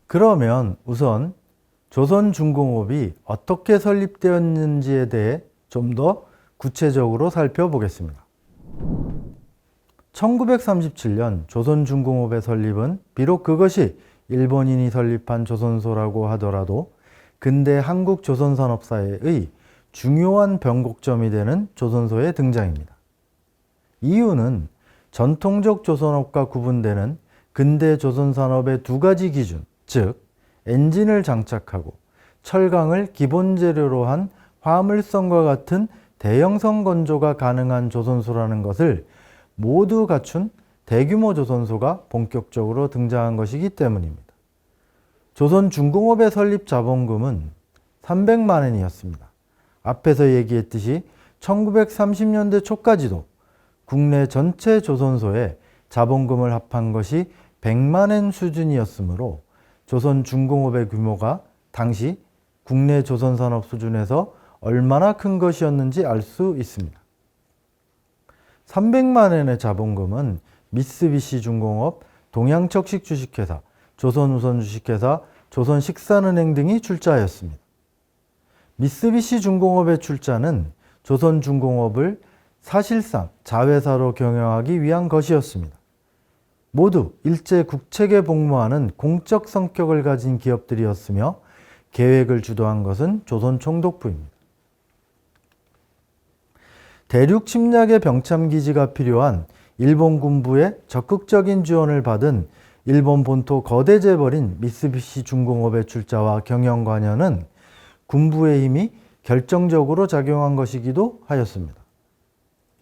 그러면 우선 조선중공업이 어떻게 설립되었는지에 대해 좀 더 구체적으로 살펴보겠습니다. 1937년 조선중공업의 설립은 비록 그것이 일본인이 설립한 조선소라고 하더라도 근대 한국 조선산업사회의 중요한 변곡점이 되는 조선소의 등장입니다. 이유는 전통적 조선업과 구분되는 근대 조선산업의 두 가지 기준, 즉 엔진을 장착하고 철강을 기본 재료로 한 화물선과 같은 대형선 건조가 가능한 조선소라는 것을 모두 갖춘 대규모 조선소가 본격적으로 등장한 것이기 때문입니다. 조선중공업의 설립 자본금은 300만 엔이었습니다. 앞에서 얘기했듯이 1930년대 초까지도 국내 전체 조선소에 자본금을 합한 것이 100만 엔 수준이었으므로 조선중공업의 규모가 당시 국내 조선산업 수준에서 얼마나 큰 것이었는지 알 수 있습니다. 300만 엔의 자본금은 미쓰비시중공업, 동양척식 주식회사, 조선우선 주식회사, 조선식산은행 등이 출자하였습니다. 미쓰비시중공업의 출자는 조선중공업을 사실상 자회사로 경영하기 위한 것이었습니다. 모두 일제 국책에 복무하는 공적 성격을 가진 기업들이었으며 계획을 주도한 것은 조선총독부입니다. 대륙 침략의 병참기지가 필요한 일본 군부의 적극적인 지원을 받은 일본 본토 거대 재벌인 미쓰비시 중공업의 출자와 경영 관여는 군부의 힘이 결정적으로 작용한 것이기도 하였습니다.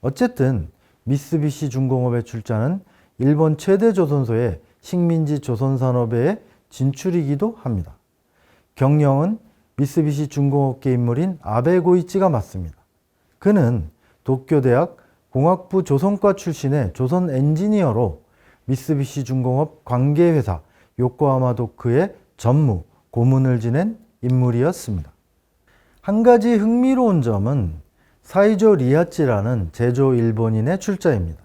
어쨌든 미쓰비시 중공업의 출자는 일본 최대 조선소의 식민지 조선산업의 진출이기도 합니다. 경영은 미쓰비시 중공업계 인물인 아베 고이치가 맡습니다. 그는 도쿄대학 공학부 조선과 출신의 조선 엔지니어로 미쓰비시 중공업 관계회사 요코하마 도크의 전무, 고문을 지낸 인물이었습니다. 한 가지 흥미로운 점은 사이조 리하치라는 제조 일본인의 출자입니다.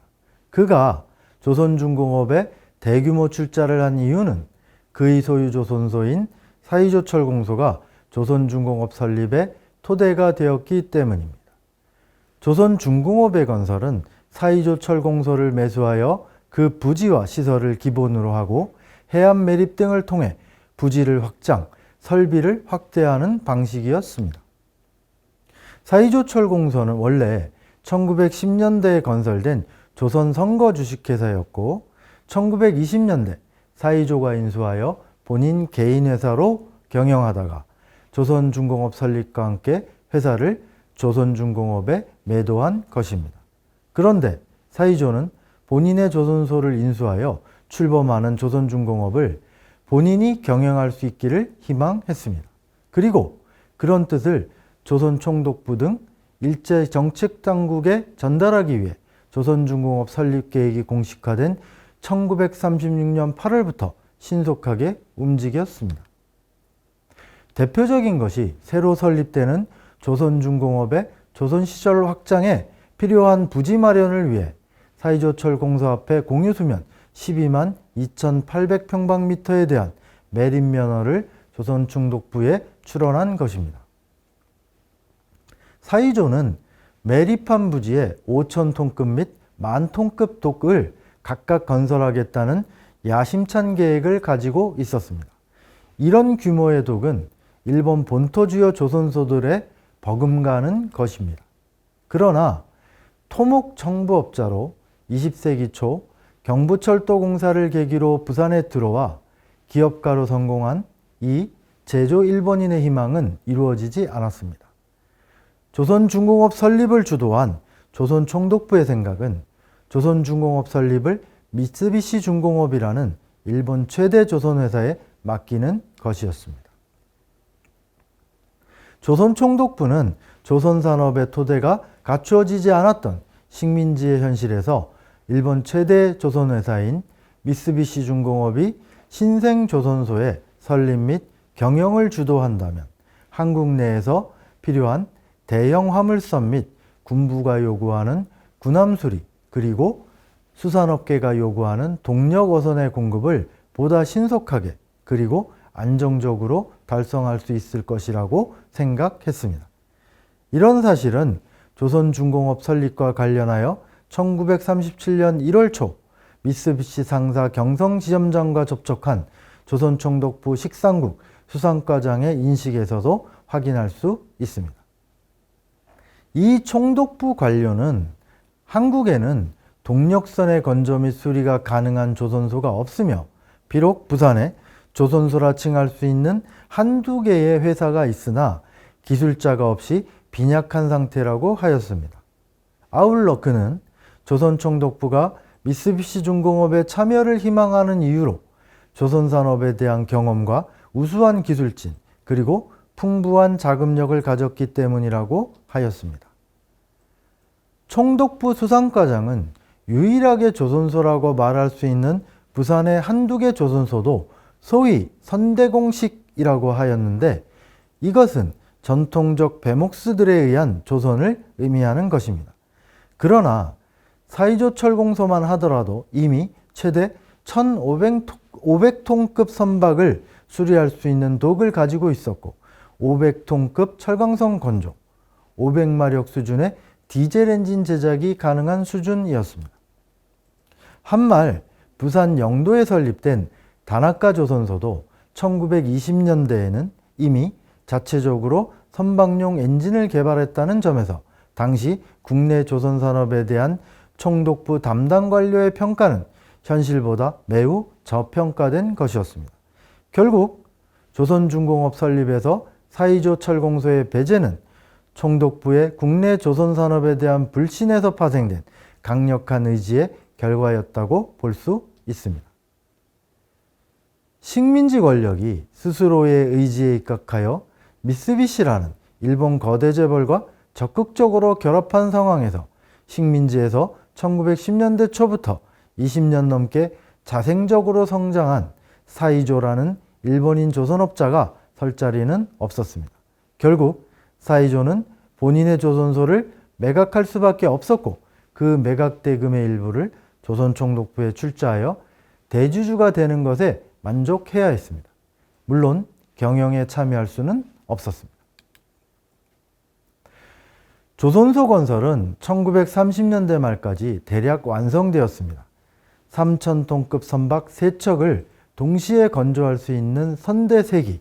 그가 조선중공업에 대규모 출자를 한 이유는 그의 소유 조선소인 사이조철공소가 조선중공업 설립의 토대가 되었기 때문입니다. 조선중공업의 건설은 사이조철공소를 매수하여 그 부지와 시설을 기본으로 하고 해안 매립 등을 통해 부지를 확장, 설비를 확대하는 방식이었습니다. 사이조철공소는 원래 1910년대에 건설된 조선선거 주식회사였고 1920년대 사이조가 인수하여 본인 개인회사로 경영하다가 조선중공업 설립과 함께 회사를 조선중공업에 매도한 것입니다. 그런데 사이조는 본인의 조선소를 인수하여 출범하는 조선중공업을 본인이 경영할 수 있기를 희망했습니다. 그리고 그런 뜻을 조선총독부 등 일제 정책당국에 전달하기 위해 조선중공업 설립 계획이 공식화된 1936년 8월부터 신속하게 움직였습니다. 대표적인 것이 새로 설립되는 조선중공업의 조선시설 확장에 필요한 부지 마련을 위해 사이조철공소 앞에 공유수면 12만 2,800평방미터에 대한 매립면허를 조선총독부에 출원한 것입니다. 사이조는 매립한 부지에 5,000톤급 및 10,000톤급 독을 각각 건설하겠다는 야심찬 계획을 가지고 있었습니다. 이런 규모의 독은 일본 본토 주요 조선소들에 버금가는 것입니다. 그러나 토목 정부업자로 20세기 초 경부철도공사를 계기로 부산에 들어와 기업가로 성공한 이 제조 일본인의 희망은 이루어지지 않았습니다. 조선중공업 설립을 주도한 조선총독부의 생각은 조선중공업 설립을 미쓰비시 중공업이라는 일본 최대 조선회사에 맡기는 것이었습니다. 조선총독부는 조선산업의 토대가 갖추어지지 않았던 식민지의 현실에서 일본 최대 조선회사인 미쓰비시 중공업이 신생조선소의 설립 및 경영을 주도한다면 한국 내에서 필요한 대형 화물선 및 군부가 요구하는 군함수리 그리고 수산업계가 요구하는 동력 어선의 공급을 보다 신속하게 그리고 안정적으로 달성할 수 있을 것이라고 생각했습니다. 이런 사실은 조선중공업 설립과 관련하여 1937년 1월 초 미쓰비시 상사 경성지점장과 접촉한 조선총독부 식상국 수상과장의 인식에서도 확인할 수 있습니다. 이 총독부 관료는 한국에는 동력선의 건조 및 수리가 가능한 조선소가 없으며 비록 부산에 조선소라 칭할 수 있는 한두 개의 회사가 있으나 기술자가 없이 빈약한 상태라고 하였습니다. 아울러 그는 조선총독부가 미쓰비시 중공업에 참여를 희망하는 이유로 조선산업에 대한 경험과 우수한 기술진 그리고 풍부한 자금력을 가졌기 때문이라고 하였습니다. 총독부 수상과장은 유일하게 조선소라고 말할 수 있는 부산의 한두 개 조선소도 소위 선대공식이라고 하였는데 이것은 전통적 배목수들에 의한 조선을 의미하는 것입니다. 그러나 사이조 철공소만 하더라도 이미 최대 1500톤급 선박을 수리할 수 있는 독을 가지고 있었고 500톤급 철광성 건조, 500마력 수준의 디젤 엔진 제작이 가능한 수준이었습니다. 한말 부산 영도에 설립된 다나카 조선소도 1920년대에는 이미 자체적으로 선박용 엔진을 개발했다는 점에서 당시 국내 조선산업에 대한 총독부 담당 관료의 평가는 현실보다 매우 저평가된 것이었습니다. 결국 조선중공업 설립에서 사이조 철공소의 배제는 총독부의 국내 조선산업에 대한 불신에서 파생된 강력한 의지의 결과였다고 볼 수 있습니다. 식민지 권력이 스스로의 의지에 입각하여 미쓰비시라는 일본 거대 재벌과 적극적으로 결합한 상황에서 식민지에서 1910년대 초부터 20년 넘게 자생적으로 성장한 사이조라는 일본인 조선업자가 설 자리는 없었습니다. 결국 사이조는 본인의 조선소를 매각할 수밖에 없었고 그 매각 대금의 일부를 조선총독부에 출자하여 대주주가 되는 것에 만족해야 했습니다. 물론 경영에 참여할 수는 없었습니다. 조선소 건설은 1930년대 말까지 대략 완성되었습니다. 3000톤급 선박 3척을 동시에 건조할 수 있는 선대 3기,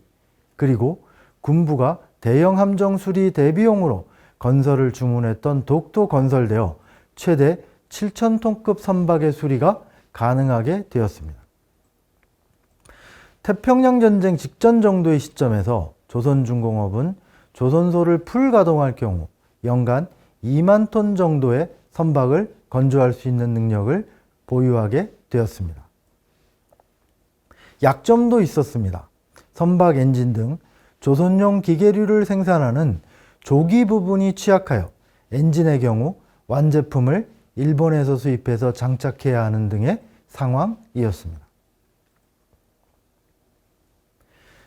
그리고 군부가 대형 함정 수리 대비용으로 건설을 주문했던 독도 건설되어 최대 7000톤급 선박의 수리가 가능하게 되었습니다. 태평양 전쟁 직전 정도의 시점에서 조선중공업은 조선소를 풀 가동할 경우 연간 2만 톤 정도의 선박을 건조할 수 있는 능력을 보유하게 되었습니다. 약점도 있었습니다. 선박 엔진 등 조선용 기계류를 생산하는 조기 부분이 취약하여 엔진의 경우 완제품을 일본에서 수입해서 장착해야 하는 등의 상황이었습니다.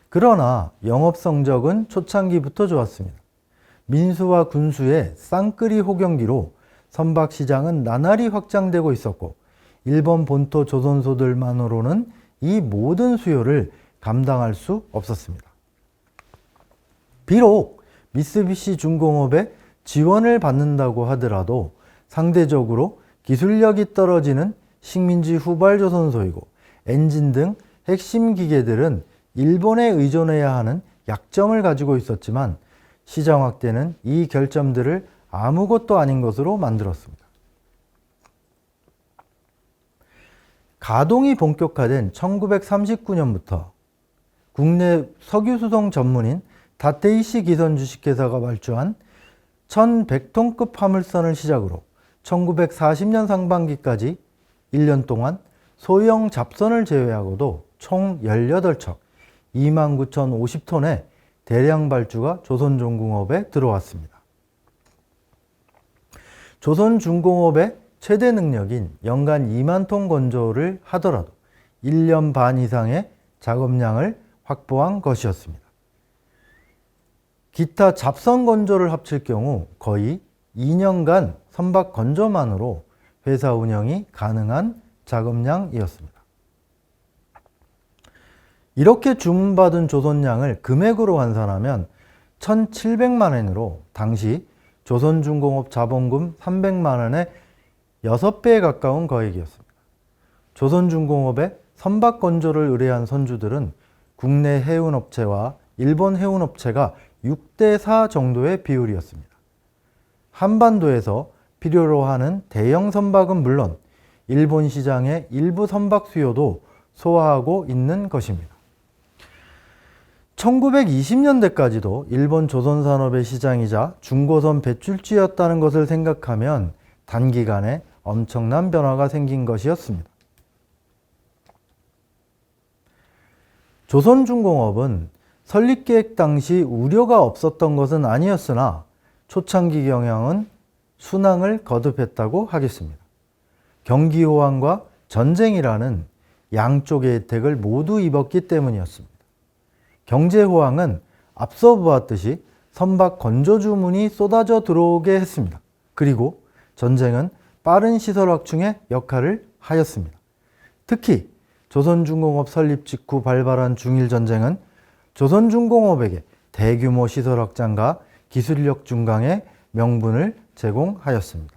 그러나 영업 성적은 초창기부터 좋았습니다. 민수와 군수의 쌍끌이 호경기로 선박 시장은 나날이 확장되고 있었고 일본 본토 조선소들만으로는 이 모든 수요를 감당할 수 없었습니다. 비록 미쓰비시 중공업의 지원을 받는다고 하더라도 상대적으로 기술력이 떨어지는 식민지 후발 조선소이고 엔진 등 핵심 기계들은 일본에 의존해야 하는 약점을 가지고 있었지만 시장 확대는 이 결점들을 아무것도 아닌 것으로 만들었습니다. 가동이 본격화된 1939년부터 국내 석유수송 전문인 다테이시 기선 주식회사가 발주한 1100톤급 화물선을 시작으로 1940년 상반기까지 1년 동안 소형 잡선을 제외하고도 총 18척 29,050톤의 대량 발주가 조선중공업에 들어왔습니다. 조선중공업의 최대 능력인 연간 2만 톤 건조를 하더라도 1년 반 이상의 작업량을 확보한 것이었습니다. 기타 잡선 건조를 합칠 경우 거의 2년간 선박 건조만으로 회사 운영이 가능한 작업량이었습니다. 이렇게 주문받은 조선량을 금액으로 환산하면 1,700만 엔으로 당시 조선중공업 자본금 300만 원의 6배에 가까운 거액이었습니다. 조선중공업에 선박 건조를 의뢰한 선주들은 국내 해운업체와 일본 해운업체가 6대4 정도의 비율이었습니다. 한반도에서 필요로 하는 대형 선박은 물론 일본 시장의 일부 선박 수요도 소화하고 있는 것입니다. 1920년대까지도 일본 조선산업의 시장이자 중고선 배출지였다는 것을 생각하면 단기간에 엄청난 변화가 생긴 것이었습니다. 조선중공업은 설립계획 당시 우려가 없었던 것은 아니었으나 초창기 경영은 순항을 거듭했다고 하겠습니다. 경기호황과 전쟁이라는 양쪽의 혜택을 모두 입었기 때문이었습니다. 경제호황은 앞서 보았듯이 선박 건조 주문이 쏟아져 들어오게 했습니다. 그리고 전쟁은 빠른 시설 확충의 역할을 하였습니다. 특히 조선중공업 설립 직후 발발한 중일전쟁은 조선중공업에게 대규모 시설 확장과 기술력 증강의 명분을 제공하였습니다.